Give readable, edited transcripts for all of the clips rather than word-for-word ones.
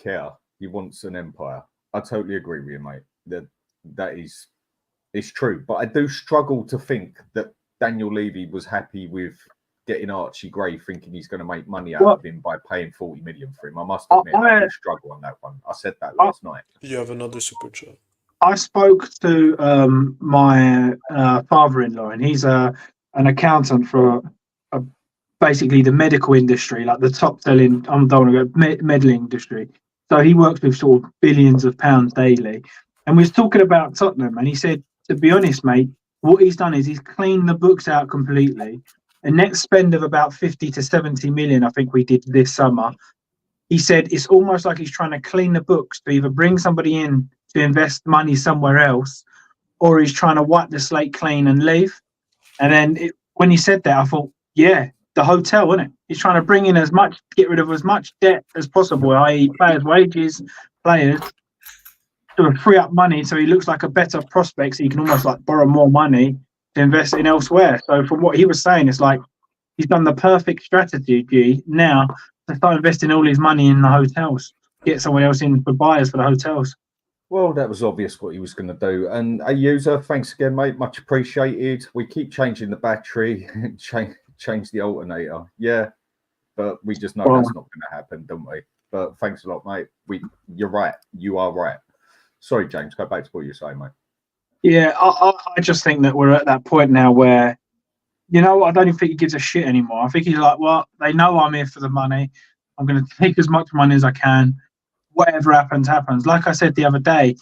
care. He wants an empire. I totally agree with you, mate. It's true. But I do struggle to think that Daniel Levy was happy with getting Archie Gray, thinking he's going to make money out of him by paying 40 million for him. I must admit, I do struggle on that one. I said that last night. You have another super chat. I spoke to my father-in-law, and he's an accountant for basically the medical industry, like the top-selling, I don't want to go, meddling industry. So he works with sort of billions of pounds daily. And we was talking about Tottenham, and he said, to be honest, mate, what he's done is he's cleaned the books out completely. A net spend of about 50 to 70 million, I think we did this summer. He said it's almost like he's trying to clean the books to either bring somebody in to invest money somewhere else, or he's trying to wipe the slate clean and leave. And then when he said that, I thought, yeah, the hotel, isn't it? He's trying to bring in get rid of as much debt as possible, i.e. players' wages, players, to free up money so he looks like a better prospect, so he can almost like borrow more money to invest in elsewhere. So from what he was saying, it's like he's done the perfect strategy now to start investing all his money in the hotels, get someone else in for buyers for the hotels. Well, that was obvious what he was going to do. And a user, thanks again, mate. Much appreciated. We keep changing the battery, change the alternator. Yeah, but we just know that's not going to happen, don't we? But thanks a lot, mate. You're right. You are right. Sorry, James. Go back to what you're saying, mate. Yeah, I just think that we're at that point now where, I don't even think he gives a shit anymore. I think he's like, well, they know I'm here for the money. I'm going to take as much money as I can. Whatever happens, happens. Like I said the other day,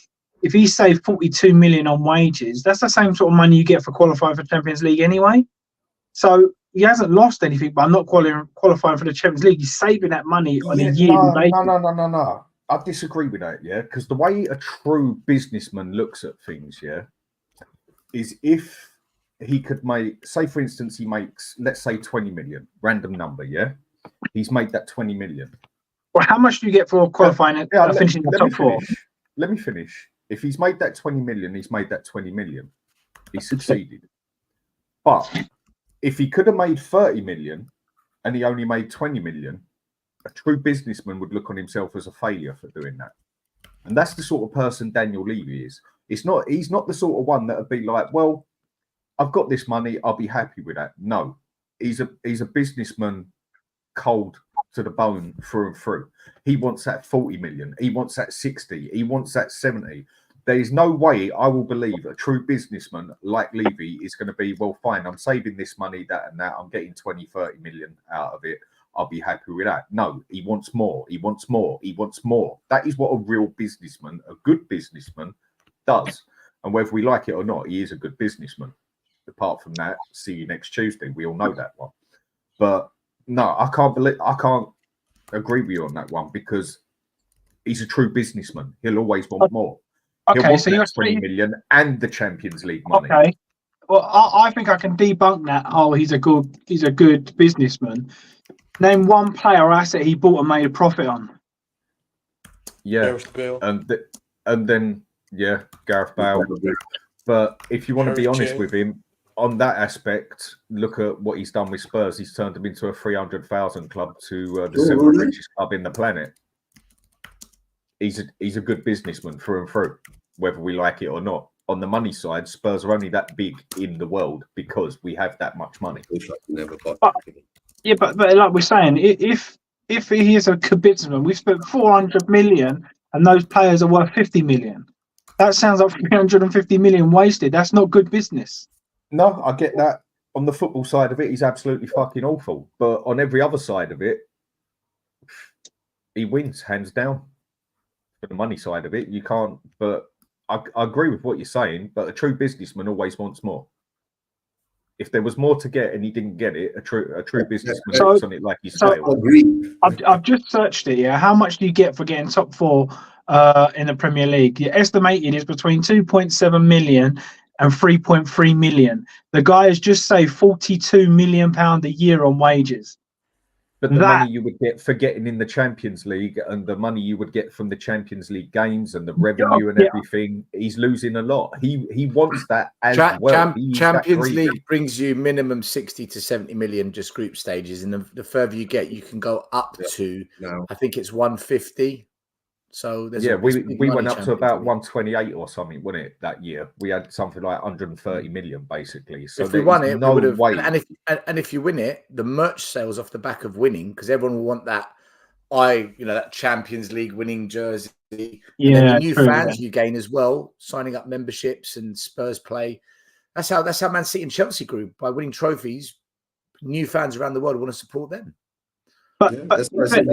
if he saved 42 million on wages, that's the same sort of money you get for qualifying for Champions League anyway. So he hasn't lost anything by not qualifying for the Champions League. He's saving that money on a yearly basis. No. I disagree with that, yeah, because the way a true businessman looks at things, yeah, is if he could make, say, for instance, he makes, let's say, 20 million, random number, yeah, he's made that 20 million. Well, how much do you get for qualifying and finishing the top four? Let me finish. If he's made that 20 million, he's made that 20 million. He succeeded. But if he could have made 30 million and he only made 20 million, a true businessman would look on himself as a failure for doing that. And that's the sort of person Daniel Levy is. He's not the sort of one that would be like, well, I've got this money, I'll be happy with that. No, he's a businessman cold to the bone through and through. He wants that 40 million. He wants that 60. He wants that 70. There is no way I will believe a true businessman like Levy is going to be, well, fine, I'm saving this money, that and that. I'm getting 20, 30 million out of it. I'll be happy with that. No, he wants more. He wants more. He wants more. That is what a real businessman, a good businessman, does. And whether we like it or not, he is a good businessman. Apart from that, see you next Tuesday. We all know that one. But no, I can't agree with you on that one because he's a true businessman. He'll always want more. He'll want so that 20 million and the Champions League money. Okay. Well, I think I can debunk that. Oh, he's a good businessman. Name one player or asset he bought and made a profit on. Yeah, and then Gareth Bale. But if you want to be honest with him on that aspect, look at what he's done with Spurs. He's turned them into a 300,000 club to the seventh richest club in the planet. He's a good businessman through and through, whether we like it or not. On the money side, Spurs are only that big in the world because we have that much money. But like we're saying, if he is a good businessman, we've spent 400 million and those players are worth 50 million. That sounds like 350 million wasted. That's not good business. No, I get that. On the football side of it, he's absolutely fucking awful. But on every other side of it, he wins, hands down. For the money side of it, you can't. But I agree with what you're saying, but a true businessman always wants more. If there was more to get and he didn't get it, a true businessman looks on it like he's failed. I've just searched it. Yeah, how much do you get for getting top four in the Premier League? Your estimated is between 2.7 million and 3.3 million. The guy has just saved 42 million pound a year on wages. But the money you would get for getting in the Champions League and the money you would get from the Champions League games and the revenue and everything, he's losing a lot. He wants that as well. Champions League brings you minimum 60 to 70 million just group stages. And the further you get, you can go up to, I think it's 150. So there's we went up to about 128 or something, wasn't it? That year we had something like 130 million basically. So if we won it, no we would have. way. And if you win it, the merch sales off the back of winning, because everyone will want that. That Champions League winning jersey. Yeah, and then the new true, fans you gain as well, signing up memberships and Spurs play. That's how Man City and Chelsea grew, by winning trophies. New fans around the world want to support them. But that's why I said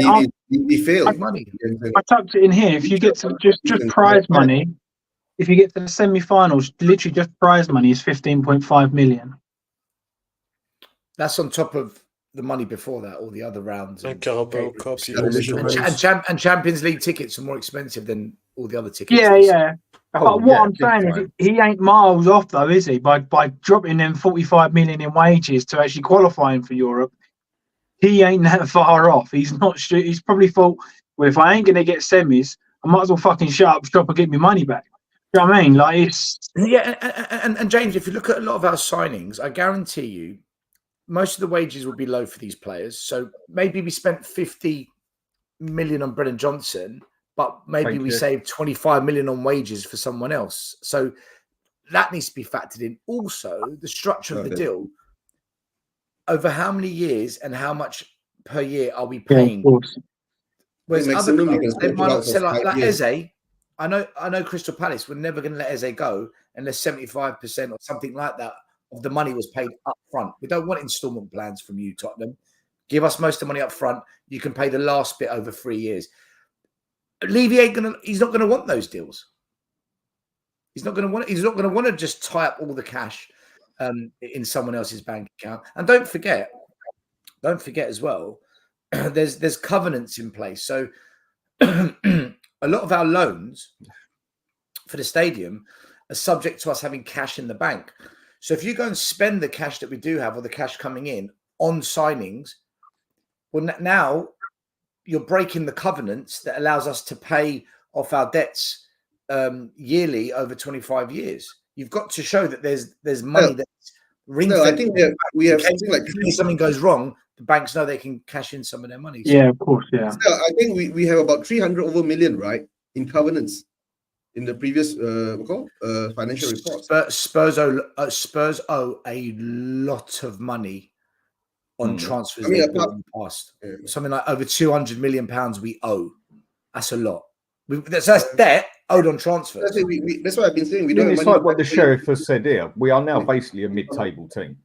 he failed. Money. I tucked it in here. If you get to just prize money, if you get to the semi-finals, literally just prize money is 15.5 million. That's on top of the money before that, all the other rounds. And Carabao Cup. And Champions League tickets are more expensive than all the other tickets. Yeah. Oh, but what I'm saying is he ain't miles off though, is he? By dropping them 45 million in wages to actually qualifying for Europe, he ain't that far off. He's not. He's probably thought, well, if I ain't gonna get semis, I might as well fucking shut up shop and get me money back. You know what I mean? Like it's and James, if you look at a lot of our signings, I guarantee you, most of the wages will be low for these players. So maybe we spent 50 million on Brennan Johnson, but maybe we saved 25 million on wages for someone else. So that needs to be factored in. Also, the structure of the deal. Over how many years and how much per year are we paying? Whereas other clubs, they might not sell like Eze. I know Crystal Palace were never going to let Eze go unless 75% or something like that of the money was paid up front. We don't want instalment plans from you, Tottenham. Give us most of the money up front. You can pay the last bit over 3 years. Levy he's not going to want those deals. He's not going to want to just tie up all the cash in someone else's bank account. And don't forget as well, there's covenants in place. So a lot of our loans for the stadium are subject to us having cash in the bank. So if you go and spend the cash that we do have, or the cash coming in on signings, well, now you're breaking the covenants that allows us to pay off our debts yearly over 25 years. You've got to show that there's money that's ring. I think we have something like if something goes wrong, the banks know they can cash in some of their money. So. Yeah, of course, yeah. So I think we have about 300 over million, right, in covenants in the previous financial reports. Spurs owe a lot of money on transfers in the past. Something like over 200 million pounds we owe. That's a lot. That's debt owed on transfers. That's what I've been saying. We don't. It's like what the sheriff has said here. We are now basically a mid-table team.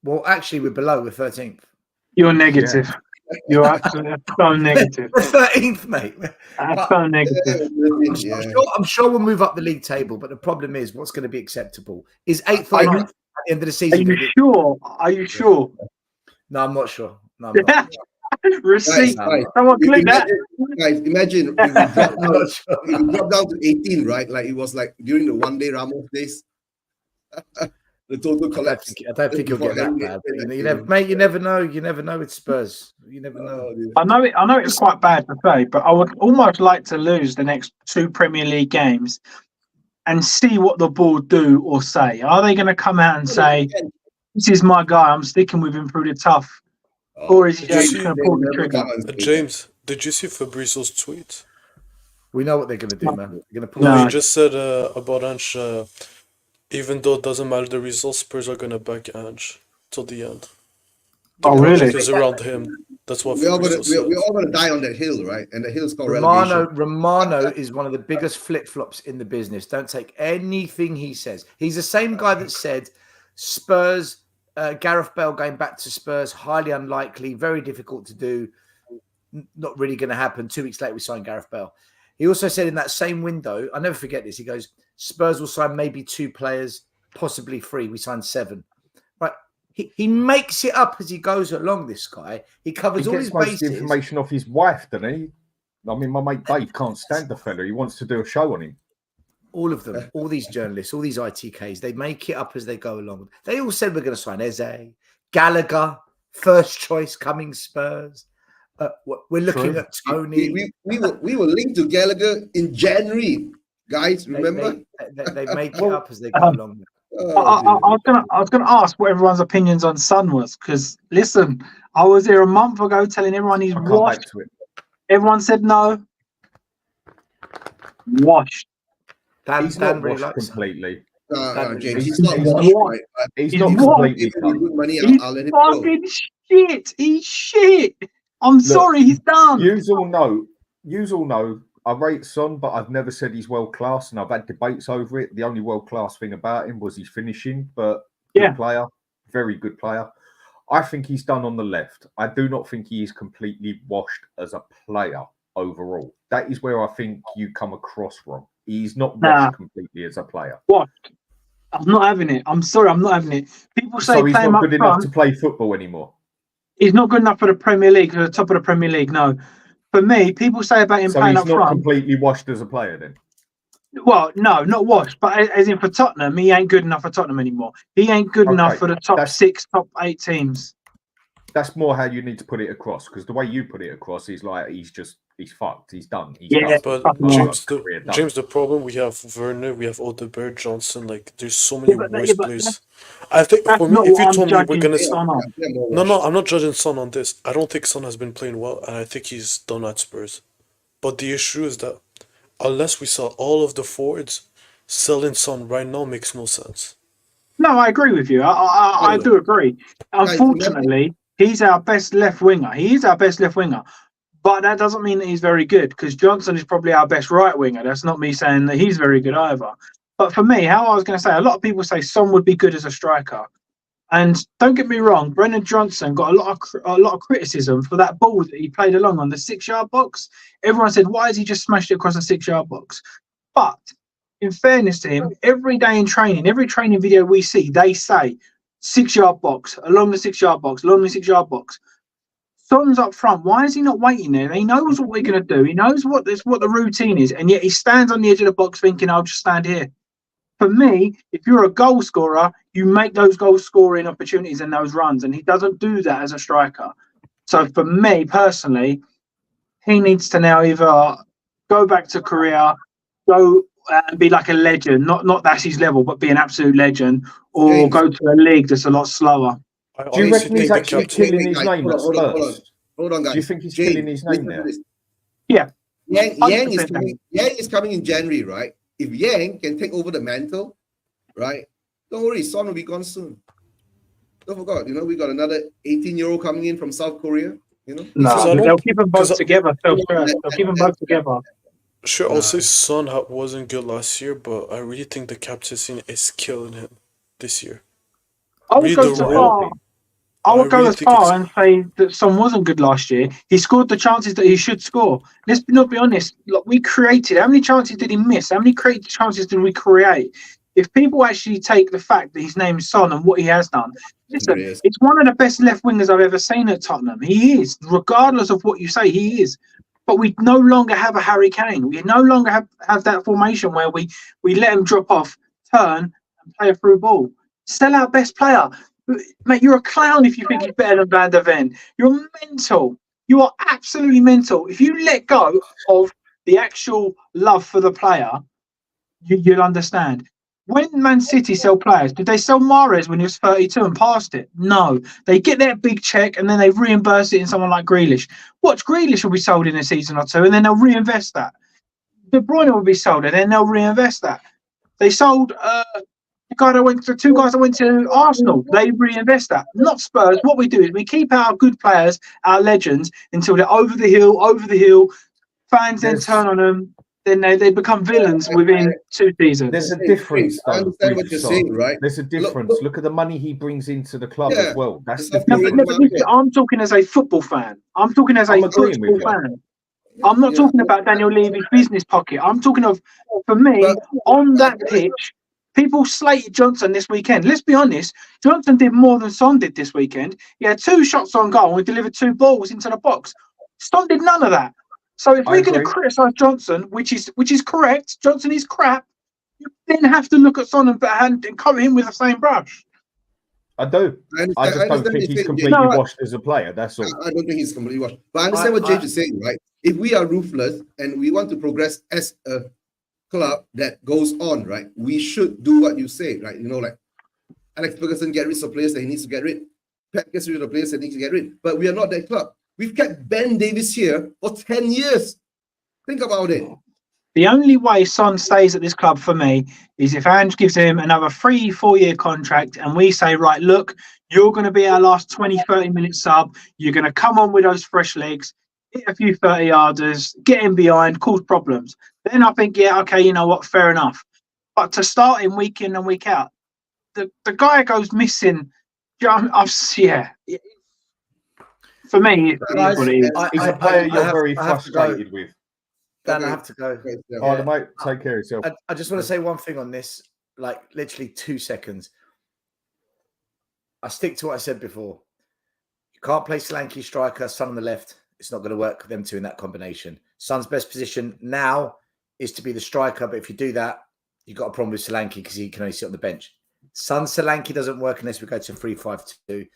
Well, actually, we're below. We're 13th. You're negative. Yeah. You're absolutely so negative. We're 13th, mate. That's so negative. I'm sure we'll move up the league table, but the problem is, what's going to be acceptable? Is 8th or 9th at the end of the season? Are you sure? Are you sure? No, I'm not sure. No, I'm not. Receipt. Someone click that. Guys, imagine we dropped down to 18, right? Like it was like during the one day Ramos days. The total collapse. I don't think you'll get that bad. Mate, you never know. You never know with Spurs. You never know. I know it's quite bad to say, but I would almost like to lose the next 2 Premier League games and see what the board do or say. Are they going to come out and say, "This is my guy. I'm sticking with him through the tough," or is he just going to pull the trigger? James, did you see Fabrizio's tweet? We know what they're going to do, man. They're going to pull. No, he just said about Ange. Even though it doesn't matter the results, Spurs are gonna back Ange till the end. Oh, really? Because around him, that's what we're all gonna die on that hill, right? And the hill's called Romano is one of the biggest flip-flops in the business. Don't take anything he says. He's the same guy that said Spurs, Gareth Bale going back to Spurs, highly unlikely, very difficult to do, not really going to happen. 2 weeks later, we signed Gareth Bale. He also said in that same window, I'll never forget this, he goes, Spurs will sign maybe 2 players, possibly 3. We signed 7. Right? He makes it up as he goes along, this guy. He covers all his bases. The information off his wife, doesn't he? I mean, my mate Dave can't stand the fella. He wants to do a show on him. All of them, all these journalists, all these ITKs, they make it up as they go along. They all said we're going to sign Eze, Gallagher, first choice coming Spurs. We're looking at Tony. We were linked to Gallagher in January. Guys, remember? They make it up as they go along. I was gonna ask what everyone's opinions on Son was, because listen, I was here a month ago telling everyone he's washed. Everyone said no. Washed. He's Dan not really washed likes that. completely. James, He's- he's not he's washed, not- right? But He's He's not not- completely if you give me done. good money, He's I'll let it go. fucking shit. He's shit. I'm sorry, he's done. Yous all know I rate Son, but I've never said he's world class, and I've had debates over it. The only world class thing about him was his finishing, but good Yeah. player, very good player. I think he's done on the left. I do not think he is completely washed as a player overall. That is where I think you come across wrong. He's not washed completely as a player. Washed. I'm not having it. I'm sorry, I'm not having it. People say So he's play him not up good enough front. to play football anymore. He's not good enough for the Premier League, for the top of the Premier League. No. For me, people say about him So playing he's up not front. completely washed as a player then. Well, no, not washed, but as in for Tottenham, he ain't good enough for Tottenham anymore. He ain't good enough Okay, for the top that's- 6, top 8 teams. That's more how you need to put it across, because the way you put it across is like he's fucked. He's done. He's Yeah, done. But fucking James, the problem we have Werner, we have Odegaard, Johnson. Like, there's so many but worse but players. I think that's for me, not if what you I'm told me we're judging gonna, Son on. no, I'm not judging Son on this. I don't think Son has been playing well, and I think he's done at Spurs. But the issue is that unless we sell all of the forwards, selling Son right now makes no sense. No, I agree with you. I do agree. Unfortunately, he's our best left winger. He is our best left winger. But that doesn't mean that he's very good, because Johnson is probably our best right winger. That's not me saying that he's very good either. But for me, how I was going to say, a lot of people say Son would be good as a striker. And don't get me wrong, Brennan Johnson got a lot of criticism for that ball that he played along on the 6-yard box. Everyone said, why has he just smashed it across the 6-yard box? But in fairness to him, every day in training, every training video we see, they say 6-yard box, along the 6-yard box, along the 6-yard box. Son's up front. Why is he not waiting there? He knows what we're going to do. He knows what the routine is, and yet he stands on the edge of the box thinking, I'll just stand here. For me, if you're a goal scorer, you make those goal scoring opportunities and those runs, and he doesn't do that as a striker. So for me personally, he needs to now either go back to Korea, go and be like a legend, not that's his level, but be an absolute legend, or James. go to a league that's a lot slower. I Do you honestly reckon he's think the actually captain. killing his guys, name at hold on, Spurs? Hold on, guys. Do you think he's James, killing his name listen to there? this. Yeah. Yang is 100%. coming. Yang is coming in January, right? If Yang can take over the mantle, right? Don't worry, Son will be gone soon. Don't forget, we got another 18-year-old coming in from South Korea. I don't- They'll keep them both 'cause I- together. They'll keep them both together. Sure, I'll say Son wasn't good last year, but I really think the captaincy is killing him this year. I would Read go the so room. far. I would go really as think far and say that Son wasn't good last year. He scored the chances that he should score. Let's not be honest. Look, we created. How many chances did he miss? How many created chances did we create? If people actually take the fact that his name is Son and what he has done, listen, Yes. it's one of the best left wingers I've ever seen at Tottenham. He is, regardless of what you say, he is. But we no longer have a Harry Kane. We no longer have that formation where we let him drop off, turn, and play a through ball. Sell our best player. Mate, you're a clown if you think he's better than Van der Ven. You're mental. You are absolutely mental. If you let go of the actual love for the player, you'll understand. When Man City sell players, did they sell Mahrez when he was 32 and passed it? No. They get their big check and then they reimburse it in someone like Grealish. Watch, Grealish will be sold in a season or two and then they'll reinvest that. De Bruyne will be sold and then they'll reinvest that. They sold two guys that went to Arsenal. They reinvest that. Not Spurs. What we do is we keep our good players, our legends, until they're over the hill. Fans then turn on them. Then they become villains within 2 seasons. There's a difference, I though. understand what with you're Son. saying, right? There's a difference. Look at the money he brings into the club Yeah. as well. That's The the South No, Korean but difference. listen, I'm talking as a football fan. I'm talking as a I'm agreeing with football you. fan. I'm not talking about Daniel Levy's business pocket. I'm talking of, for me, on that pitch, people slated Johnson this weekend. Let's be honest, Johnson did more than Son did this weekend. He had 2 shots on goal and we delivered 2 balls into the box. Son did none of that. So if we're going to criticise Johnson, which is correct, Johnson is crap, you then have to look at Son and cover him with the same brush. I do. I just don't think he's completely washed as a player. That's all. I don't think he's completely washed. But I understand what James is saying, right? If we are ruthless and we want to progress as a club that goes on, right, we should do what you say, right? Like Alex Ferguson get rid of players that he needs to get rid. Pep gets rid of players that he needs to get rid. But we are not that club. We've kept Ben Davies here for 10 years. Think about it. The only way Son stays at this club for me is if Ange gives him another 3-4 year contract and we say, right, look, you're going to be our last 20, 30-minute sub. You're going to come on with those fresh legs, hit a few 30-yarders, get in behind, cause problems. Then I think, yeah, okay, you know what, fair enough. But to start him week in and week out, the guy goes missing. Yeah. For me, it is what it is. He's a player you're very frustrated with. Dan, I have to go. Oh, mate, take care of yourself. I just want to say one thing on this, like literally 2 seconds. I stick to what I said before. You can't play Solanke striker, Son on the left. It's not going to work with them two in that combination. Son's best position now is to be the striker, but if you do that, you've got a problem with Solanke because he can only sit on the bench. Son Solanke doesn't work unless we go to 3-5-2.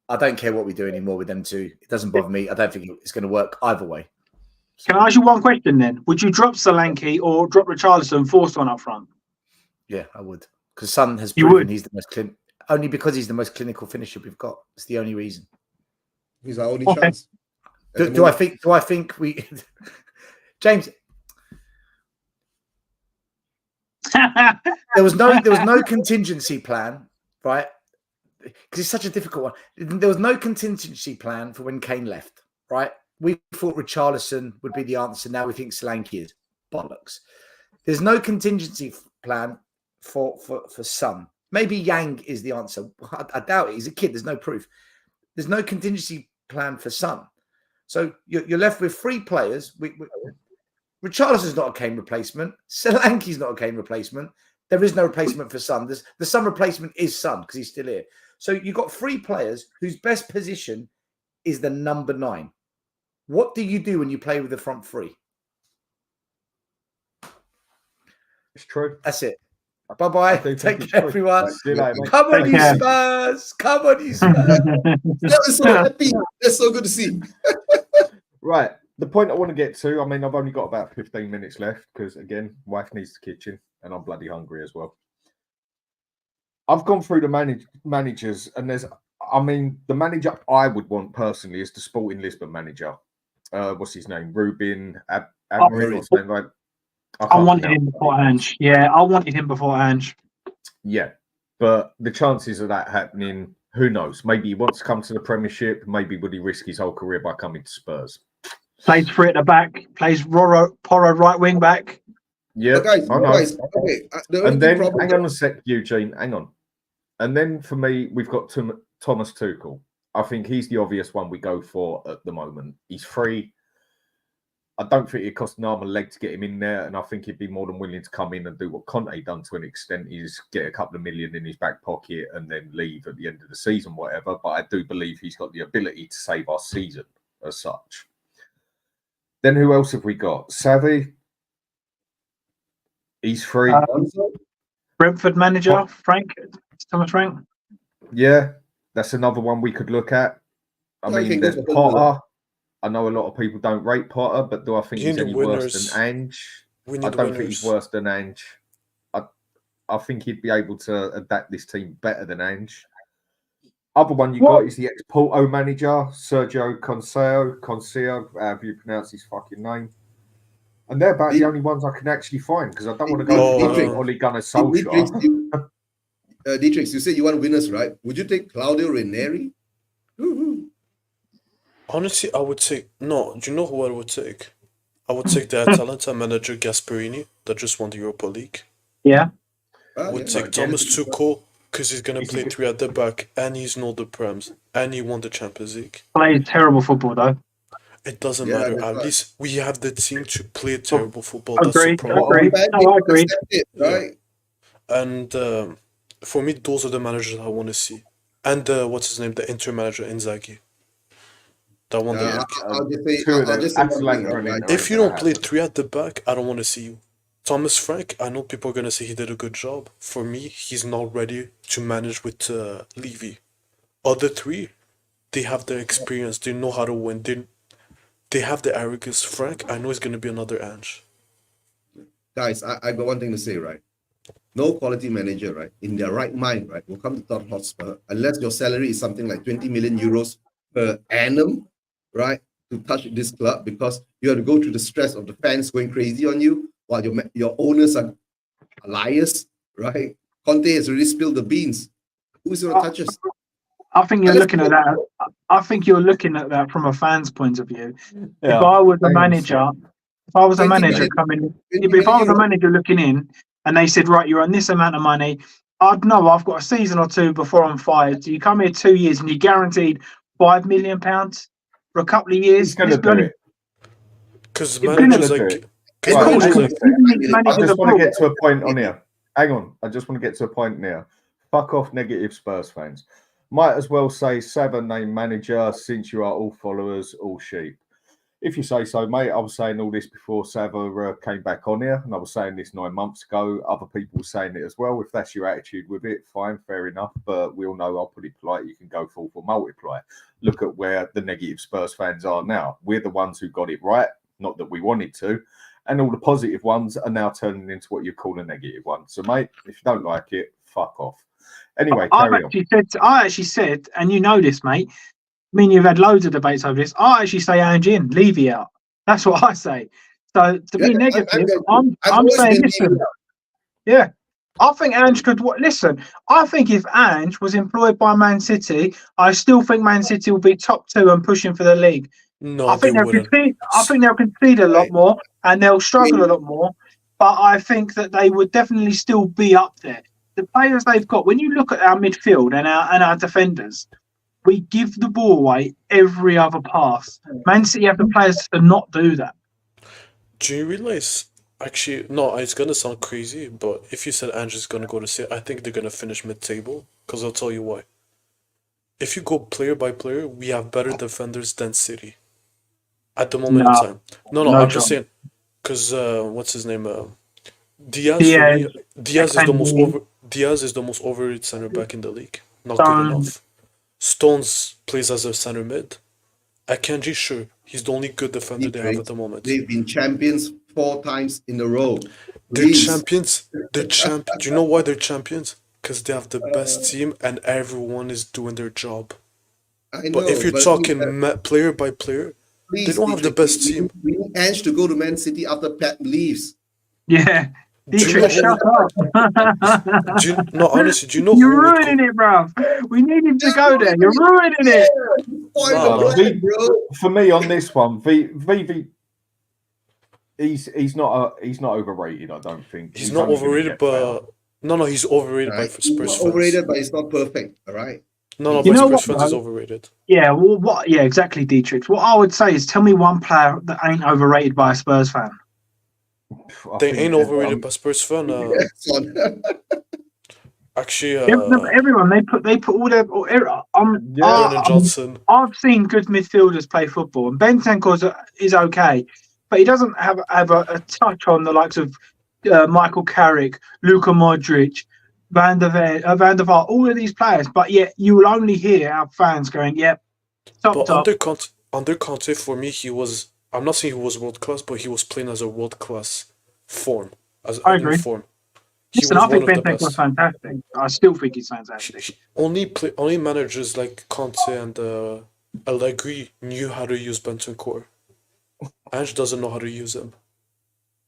I don't care what we do anymore with them two. It doesn't bother me. I don't think it's going to work either way. Can I ask you one question then? Would you drop Solanke or drop Richarlison, force one up front? Yeah, I would. Because Son has proven he's the most only because he's the most clinical finisher we've got. It's the only reason. He's our only chance. Do I think we James? There was no contingency plan, right? Because it's such a difficult one. There was no contingency plan for when Kane left, right? We thought Richarlison would be the answer. Now we think Solanke is. Bollocks. There's no contingency plan for Son. Maybe Yang is the answer. I doubt it. He's a kid. There's no proof. There's no contingency plan for Son. So you're left with 3 players. Richarlison's not a Kane replacement. Solanke's not a Kane replacement. There is no replacement for Son. The Son replacement is Son because he's still here. So you've got 3 players whose best position is the number 9. What do you do when you play with the front 3? It's true. That's it. Bye-bye. Take care, everyone. Later, Come on, you Spurs. Come on, you Spurs. That was so happy. That's so good to see. Right. The point I want to get to, I mean, I've only got about 15 minutes left because, again, wife needs the kitchen and I'm bloody hungry as well. I've gone through the managers and the manager I would want personally is the Sporting Lisbon manager. What's his name? Ruben Amorim or something like. I wanted him before Ange. Yeah, I wanted him before Ange. Yeah, but the chances of that happening, who knows? Maybe he wants to come to the Premiership. Maybe would he risk his whole career by coming to Spurs? Plays Free at the back. Plays Porro right wing back. Yeah, guys, okay. And then, hang on a sec, Eugene. Hang on. And then for me, we've got Thomas Tuchel. I think he's the obvious one we go for at the moment. He's free. I don't think it cost an arm and leg to get him in there, and I think he'd be more than willing to come in and do what Conte done to an extent, is get a couple of million in his back pocket and then leave at the end of the season, whatever. But I do believe he's got the ability to save our season as such. Then who else have we got? Savvy. He's free. Brentford manager, Thomas Frank. Yeah, that's another one we could look at. I mean, there's Potter. I know a lot of people don't rate Potter, but do I think he's any worse than Ange? I don't think he's worse than Ange. I think he'd be able to adapt this team better than Ange. Other one you got is the ex-Porto manager, Sergio Concede, however you pronounce his fucking name. And they're about the only ones I can actually find because I don't want to go to Ole Gunnar Solskjaer. Dietrich, you said you want winners, right? Would you take Claudio Ranieri? Honestly, I would take... No, do you know who I would take? I would take the Atalanta manager Gasperini that just won the Europa League. Yeah. I would take Thomas Tuchel because he's going to play 3 at the back and he's not the Prems and he won the Champions League. Plays terrible football, though. It doesn't matter. At least we have the team to play terrible football. Agreed. That's the problem. I agree. Right? And for me, those are the managers I want to see. And what's his name? The Inter manager, Inzaghi. That won the league. If you don't play 3 at the back, I don't want to see you. Thomas Frank, I know people are going to say he did a good job. For me, he's not ready to manage with Levy. Other 3, they have the experience. They know how to win. They have the arrogance. Frank, I know he's going to be another Ange. Guys, I got one thing to say, right? No quality manager, right, in their right mind, right, will come to Tottenham Hotspur unless your salary is something like 20 million euros per annum, right, to touch this club because you have to go through the stress of the fans going crazy on you, While your owners are liars, right? Conte has already spilled the beans. Who's going to touch us? I think you're Let's looking at that. I think you're looking at that from a fan's point of view. Yeah, If I was a hang on a manager, if I was a 20 manager million. coming, 20 if I was a million. manager looking in, and they said, right, you're on this amount of money, I'd know I've got a season or two before I'm fired. So you come here 2 years and you're guaranteed £5 million for a couple of years. He's going to do it. Because You're managers gonna do like it. because Of Right, course, managers hang on a like sec. managers I just want to abroad. get to a point on here. Hang on. I just want to get to a point here. Fuck off, negative Spurs fans. Might as well say Sava named manager since you are all followers, all sheep. If you say so, mate. I was saying all this before Sava came back on here, and I was saying this 9 months ago. Other people were saying it as well. If that's your attitude with it, fine, fair enough. But we all know, I'll put it polite, you can go forth or multiply. Look at where the negative Spurs fans are now. We're the ones who got it right, not that we wanted to. And all the positive ones are now turning into what you call a negative one. So, mate, if you don't like it, fuck off. Anyway, carry on. I actually said, and you know this, mate. I mean, you've had loads of debates over this. I actually say Ange in, Levy out. That's what I say. So to be negative, I'm always saying, been listen, Levy out. yeah, I think Ange could. Listen, I think if Ange was employed by Man City, I still think Man City will be top 2 and pushing for the league. no, I they think they'll wouldn't. concede. I think they'll concede a lot more, and they'll struggle a lot more. But I think that they would definitely still be up there. The players they've got. When you look at our midfield and our defenders, we give the ball away every other pass. Man City have the players to not do that. Do you realize? Actually, no, it's gonna sound crazy, but if you said Ange is gonna go to City, I think they're gonna finish mid-table. Because I'll tell you why. If you go player by player, we have better defenders than City at the moment in No, time. No, no I'm just chance. saying. Because what's his name? Diaz for Diaz, me. Diaz is the most Akanji, Diaz is the most overrated center back in the league. Not good Stone. enough. Stones plays as a center mid. Akanji, sure, he's the only good defender they have at the moment. They've been champions 4 times in a row. They're Please. champions. They're champ. Do you know why they're champions? Because they have the best team and everyone is doing their job. I know, But if you're talking player by player, they don't have the best team. We need Ange to go to Man City after Pep leaves. Yeah. Do you Dietrich, shut up. No, honestly, do you know You're who would ruining it, bruv. We need him to go there. You're ruining it. No. Bro. For me on this one, VV, he's not overrated. I don't think He's not only gonna overrated, get better. but no, he's overrated by Right? He's Spurs not fans. overrated, but he's not perfect. All right. No, You by know Spurs what, fans is though? overrated. Yeah, well, what? Yeah, exactly, Dietrich. What I would say is, tell me one player that ain't overrated by a Spurs fan. I They think ain't everyone- overrated by Spurs fan. Son. Actually, Everyone they put all their. Brennan Johnson. I've seen good midfielders play football, and Bentancur is okay, but he doesn't have a touch on the likes of Michael Carrick, Luka Modric, Van der Vaart, all of these players. But yet you will only hear our fans going, "Yep, But top." under Conte, for me, he was. I'm not saying he was world class, but he was playing as a world class form. I agree. Form. He Listen, was I think one of the Bentancur was best. fantastic. I still think he's fantastic. Only managers like Conte and Allegri knew how to use Bentancur. Ange doesn't know how to use him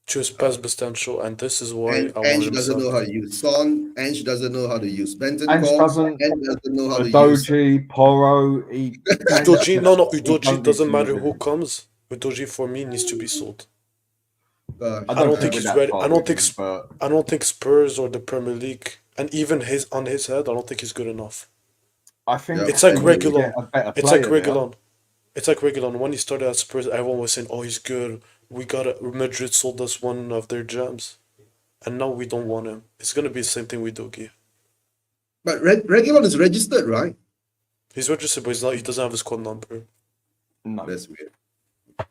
to his best potential, and this is why I want Ange him doesn't know sacked. how to use Son. Ange doesn't know how to use Ange Bentancur. doesn't. Ange doesn't know how to use. Udoji, Poro, Udoji, no, don't Udoji need doesn't to matter use who him. comes. Udoji for me needs to be sold. I don't don't think think he's we're ready. that far I don't with think him, but I don't think Spurs or the Premier League, and even on his head, I don't think he's good enough. I think Yeah. It's like they need to Reguilon. get a better It's like player there. Reguilon. It's like Reguilon. When he started at Spurs, everyone was saying, "Oh, he's good. We got it. Madrid sold us one of their gems, and now we don't want him." It's gonna be the same thing with Dogi. But Reguilon is registered, right? He's registered, but he's not. He doesn't have a squad number. No, That's weird.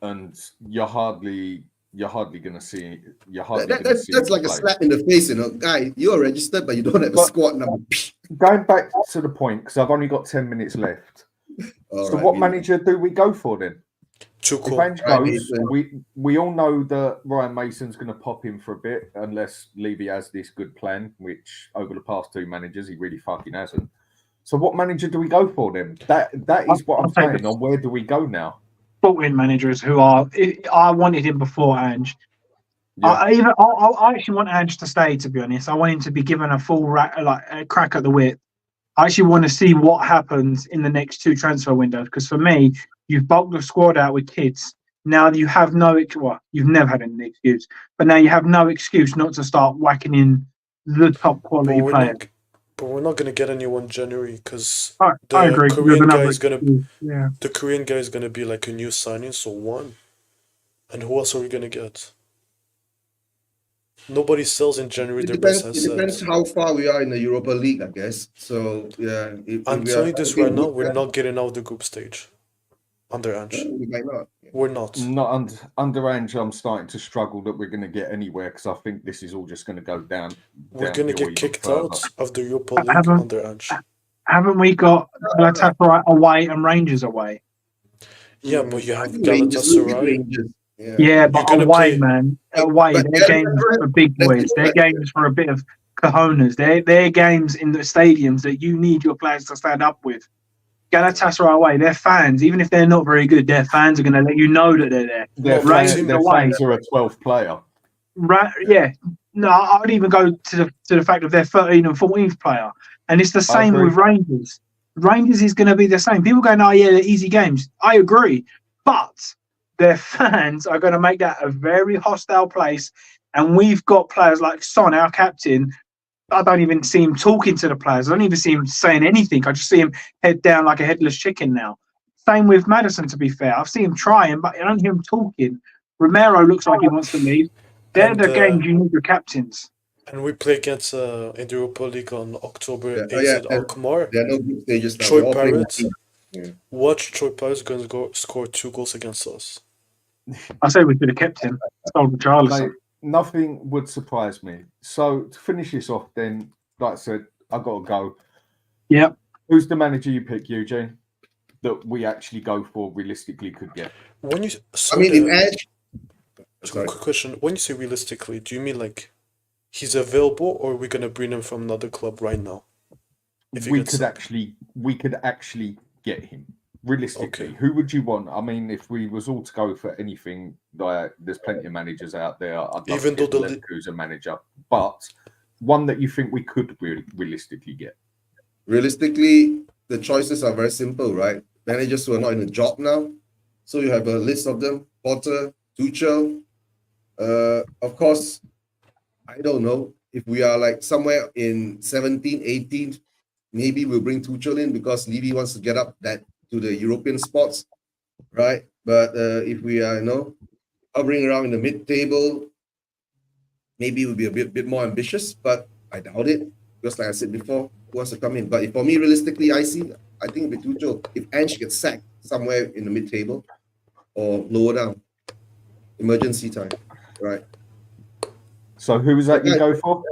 and you're hardly gonna see. You're hardly gonna That's see him like a play. slap in the face, you know. Guy, you're registered, but you don't have a But- squad number. Going back to the point, because I've only got 10 minutes left. All So right, what we- manager do we go for then? If Tuchel. Ange Ryan goes, Mason. we all know that Ryan Mason's going to pop in for a bit unless Levy has this good plan, which over the past 2 managers he really fucking hasn't. So what manager do we go for then? That is what I'm I'll take saying. it. On where do we go now? Sporting managers who are. I wanted him before Ange. Yeah. I actually want Ange to stay. To be honest, I want him to be given a full a crack at the whip. I actually want to see what happens in the next 2 transfer windows because for me, you've bulked the squad out with kids. Now you have you've never had any excuse, but now you have no excuse not to start whacking in the top But quality we're players. not. But we're not gonna get anyone in January because I the agree. There's Korean guy another is gonna. excuse. Yeah. The Korean guy is gonna be like a new signing, so one. And who else are we gonna get? Nobody sells in January their best It depends assets. how far we are in the Europa League, I guess. So yeah, if I'm we are telling you this okay right now, with we're that, not getting out of the group stage under Ange. we might not. We're not. Not under Ange, I'm starting to struggle that we're going to get anywhere because I think this is all just going to go down. We're gonna downhill get even kicked further. out of the Europa League Haven't under Ange. haven't we got Galatasaray away and Rangers away? Yeah, but you I have think Rangers, we'll get Galatasaray. Rangers. Yeah. Yeah, but gonna away, play- man, away. But Their games for big that's boys. Their different. games for a bit of cojones. Their games in the stadiums that you need your players to stand up with. Galatasaray away. Their fans, even if they're not very good, their fans are going to let you know that they're there. Their, Rangers fans, their away. fans are a 12th player. Right? Yeah. No, I would even go to the fact of their 13th and 14th player, and it's the same agree. with Rangers. Rangers is going to be the same. People going, "Oh yeah, they're easy games." I agree, but their fans are going to make that a very hostile place. And we've got players like Son, our captain. I don't even see him talking to the players. I don't even see him saying anything. I just see him head down like a headless chicken now. Same with Maddison, to be fair. I've seen him trying, but I don't hear him talking. Romero looks like he wants to leave. They're And, the games you need your captains. And we play against in the Europa League on October Yeah. 8th Oh, yeah. at Alkmaar. There are no group stages now. Troy We're all playing Pirates. Yeah. Watch Troy Pirates going to score 2 goals against us. I say we could have kept him. Sold Richarlison. Mate, nothing would surprise me. So to finish this off, then, like I said, I've got to go. Yep. Who's the manager you pick, Eugene, that we actually go for realistically could get? When you I mean, if Ange, quick question, when you say realistically, do you mean like he's available, or are we gonna bring him from another club right now? If he We gets could signed? actually get him. Realistically, Okay. who would you want? I mean, if we was all to go for anything, like there's plenty of managers out there. I'd love Even to though get the Leverkusen manager, but one that you think we could realistically get. realistically, the choices are very simple, right? Managers who are not in a job now. So you have a list of them: Potter, Tuchel. Of course, I don't know if we are like somewhere in 17, 18, maybe we'll bring Tuchel in because Levy wants to get up that to the European spots, right? But if we are, hovering around in the mid-table, maybe we'll be a bit more ambitious, but I doubt it. Because like I said before, who wants to come in? But if for me, realistically, I think it'll be Tuchel. If Ange gets sacked somewhere in the mid-table or lower down, emergency time, right? So who was that you go for?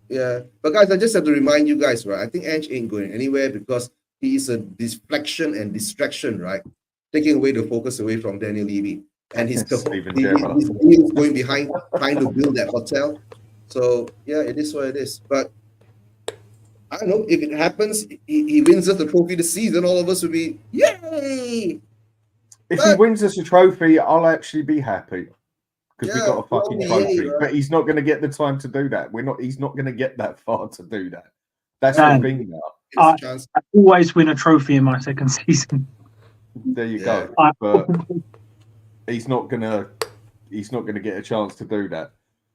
Yeah, but guys, I just have to remind you guys, right? I think Ange ain't going anywhere because he is a deflection and distraction, right? Taking away the focus away from Daniel Levy and his Steven Gerrard. his deals going behind trying to build that hotel. So yeah, it is what it is. But I don't know if it happens. He wins us the trophy this season. All of us will be yay. If he wins us a trophy, I'll actually be happy because we Yeah, got a fucking well, trophy. yeah, right. But he's not going to get the time to do that. He's not going to get that far to do that. That's Man. the thing now. It's a chance. I always win a trophy in my second season. There you Yeah. go. But he's not gonna get a chance to do that.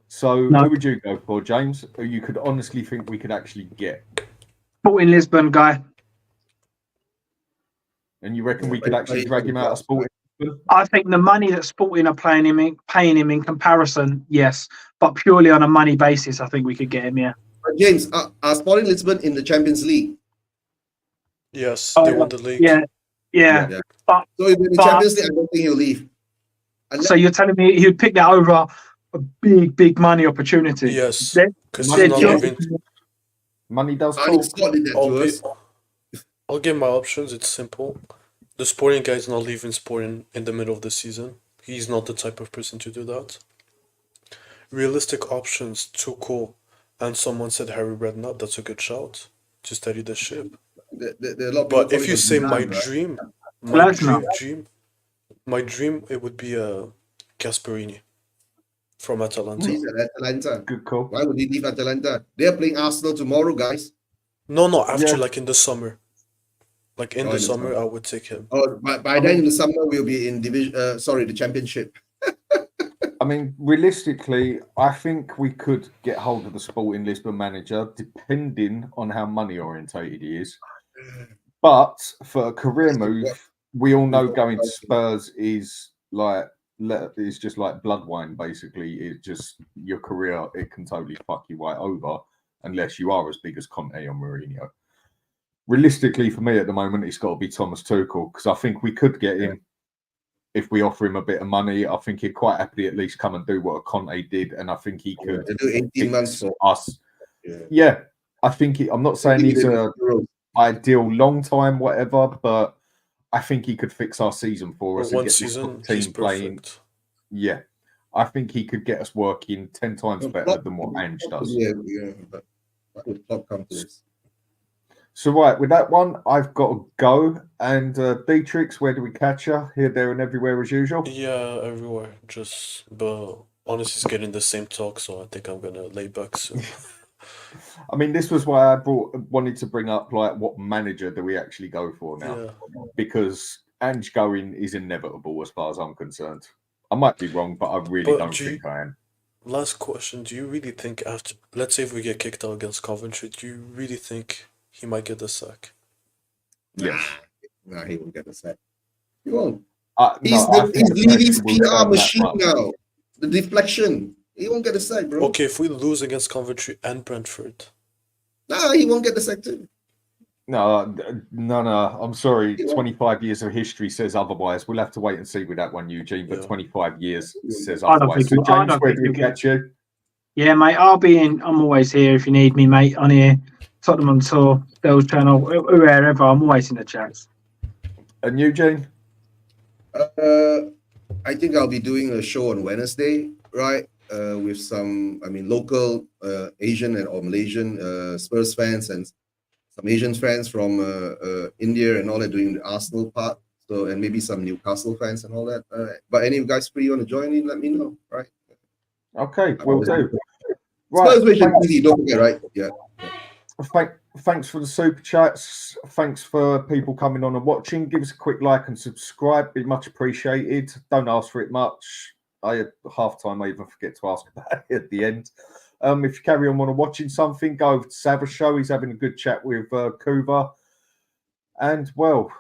So No. who would you go for, James? Who you could honestly think we could actually get? Sporting Lisbon guy. And you reckon we could actually drag him out of Sporting? I think the money that Sporting are paying him in comparison, yes, but purely on a money basis, I think we could get him. Yeah. But James, are Sporting Lisbon in the Champions League? yes, Oh, they won the league. Yeah. Yeah. But So if in the But- Champions League, I don't think he'll leave. Unless- so you're telling me he'd pick that over a big money opportunity? Yes, They're- because Money he's not does leaving. Money does Arnie talk. Scott did that to us. I'll give my options. It's simple. The Sporting guy is not leaving Sporting in the middle of the season. He's not the type of person to do that. Realistic options, Tuchel, and someone said Harry Redknapp. That's a good shout to steady the ship. There are a lot of people But if calling you him say my Zidane, right? dream, Redknapp. it would be Gasperini from Atalanta. He's at Atalanta. Good call. Why would he leave Atalanta? They're playing Arsenal tomorrow, guys. No, after Yeah. like in the summer. Like in Oh, the in the summer, summer. I would take him. Oh, by then in the summer we'll be in division. Sorry, the championship. I mean, realistically, I think we could get hold of the Sporting Lisbon manager, depending on how money orientated he is. But for a career move, we all know going to Spurs is just like blood wine. Basically, it's just your career. It can totally fuck you right over unless you are as big as Conte or Mourinho. Realistically, for me at the moment, it's got to be Thomas Tuchel because I think we could get him. If we offer him a bit of money, I think he'd quite happily at least come and do what Conte did, and I think he could To do 18 months fix for us. Yeah, I think I'm not saying he's a ideal long time, whatever, but I think he could fix our season for us. For and one get this season, team he's playing. perfect. Yeah, I think he could get us working 10 times better than what Ange does. Yeah, but what would Klopp come to this? So right, with that one, I've got to go. And Beatrix, where do we catch you? Here, there, and everywhere as usual. Yeah, everywhere. But honestly, it's getting the same talk, so I think I'm gonna lay back soon. I mean, this was why I wanted to bring up like what manager do we actually go for now? Yeah. Because Ange going is inevitable as far as I'm concerned. I might be wrong, but I really But don't think I am. Last question: do you really think after, let's say, if we get kicked out against Coventry, do you really think he might get the sack? Yes. Nah, he won't get the sack. He won't. He's leaving his PR machine now. The deflection. He won't get the sack, bro. Okay, if we lose against Coventry and Brentford, Nah, he won't get the sack too. No. I'm sorry. 25 years of history says otherwise. We'll have to wait and see with that one, Eugene. But Yeah. 25 years says I don't otherwise. think So, I James, don't where think do we he'll get catch you? Yeah, mate, I'll be in. I'm always here if you need me, mate. On here, Tottenham on Tour, Bell's Channel, wherever. I'm always in the chats. And Eugene? I think I'll be doing a show on Wednesday, right? With some, local Asian or Malaysian Spurs fans and some Asian fans from India and all that doing the Arsenal part. So, and maybe some Newcastle fans and all that. But any of you guys free want to join in, let me know, right? Okay, we'll do. Spurs Vision Right. TV, don't forget, right? Yeah. Thanks for the super chats. Thanks for people coming on and watching. Give us a quick like and subscribe. Be much appreciated. Don't ask for it much. Half time I even forget to ask about it at the end. If you carry on watching something, go over to Sav's show. He's having a good chat with Kuva. And well,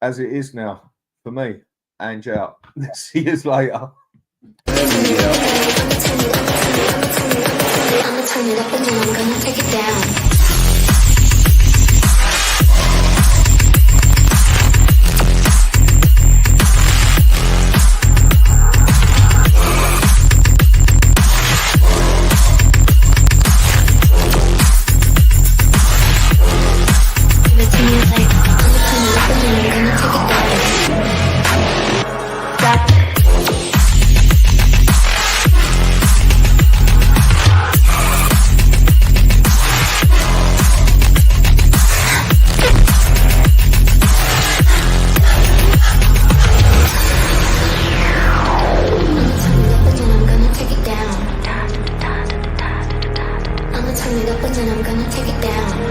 as it is now for me, Ange out. See you later. Yeah.